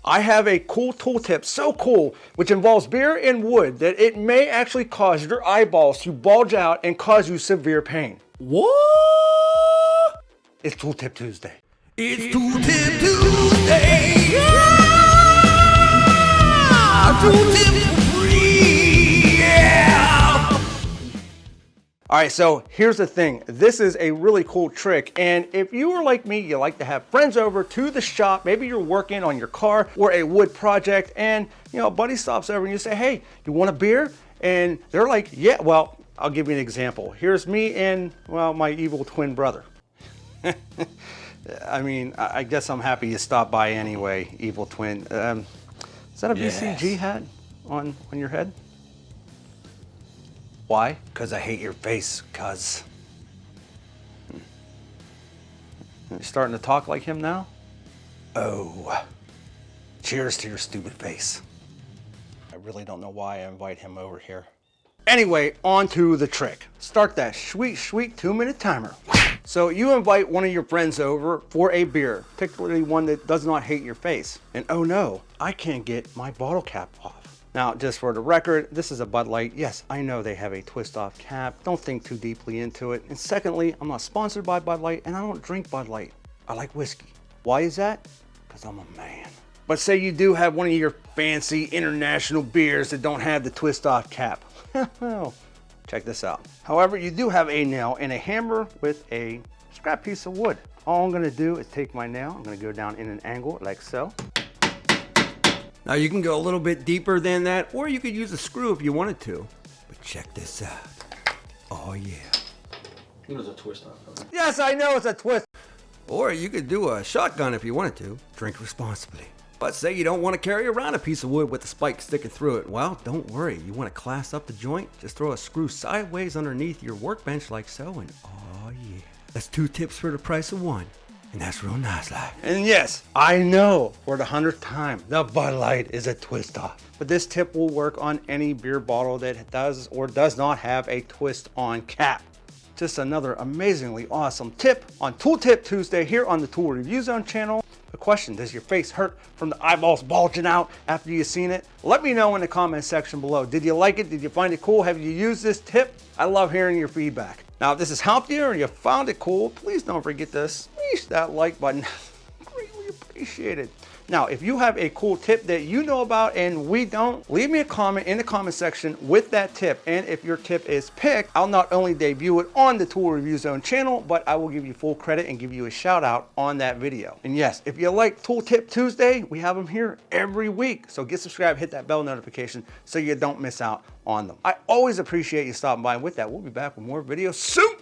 I have a cool tool tip, so cool, which involves beer and wood that it may actually cause your eyeballs to bulge out and cause you severe pain. What? It's Tool Tip Tuesday. It's Tool Tip Tuesday. Yeah! Tool Tip free. Yeah! All right, so here's the thing. This is a really cool trick, and if you are like me, you like to have friends over to the shop. Maybe you're working on your car or a wood project, and a buddy stops over and you say, "Hey, you want a beer?" And they're like, "Yeah." Well, I'll give you an example. Here's me and my evil twin brother. I mean, I guess I'm happy you stopped by anyway, evil twin. Is that a BCG hat on your head? Why? Because I hate your face, cuz. You're starting to talk like him now? Oh. Cheers to your stupid face. I really don't know why I invite him over here. Anyway, on to the trick. Start that sweet 2-minute timer. So you invite one of your friends over for a beer, particularly one that does not hate your face. And oh no, I can't get my bottle cap off. Now, just for the record, this is a Bud Light. Yes, I know they have a twist off cap. Don't think too deeply into it. And secondly, I'm not sponsored by Bud Light and I don't drink Bud Light. I like whiskey. Why is that? Because I'm a man. But say you do have one of your fancy international beers that don't have the twist off cap. Well, check this out. However, you do have a nail and a hammer with a scrap piece of wood. All I'm gonna do is take my nail, I'm gonna go down in an angle like so. Now you can go a little bit deeper than that, or you could use a screw if you wanted to. But check this out. Oh yeah. It was a twist off. Yes, I know it's a twist. Or you could do a shotgun if you wanted to. Drink responsibly. But say you don't want to carry around a piece of wood with a spike sticking through it. Well, don't worry. You want to class up the joint? Just throw a screw sideways underneath your workbench like so, and oh yeah. That's 2 tips for the price of 1. And that's real nice like. And yes, I know for the 100th time, the Bud Light is a twist off. But this tip will work on any beer bottle that does or does not have a twist on cap. Just another amazingly awesome tip on Tool Tip Tuesday here on the Tool Review Zone channel. The question, does your face hurt from the eyeballs bulging out after you've seen it? Let me know in the comment section below. Did you like it? Did you find it cool? Have you used this tip? I love hearing your feedback. Now, if this has helped you or you found it cool, please don't forget to smash that like button. Greatly appreciated. Now, if you have a cool tip that you know about and we don't, leave me a comment in the comment section with that tip. And if your tip is picked, I'll not only debut it on the Tool Review Zone channel, but I will give you full credit and give you a shout out on that video. And yes, if you like Tool Tip Tuesday, we have them here every week. So get subscribed, hit that bell notification so you don't miss out on them. I always appreciate you stopping by. And with that, we'll be back with more videos soon.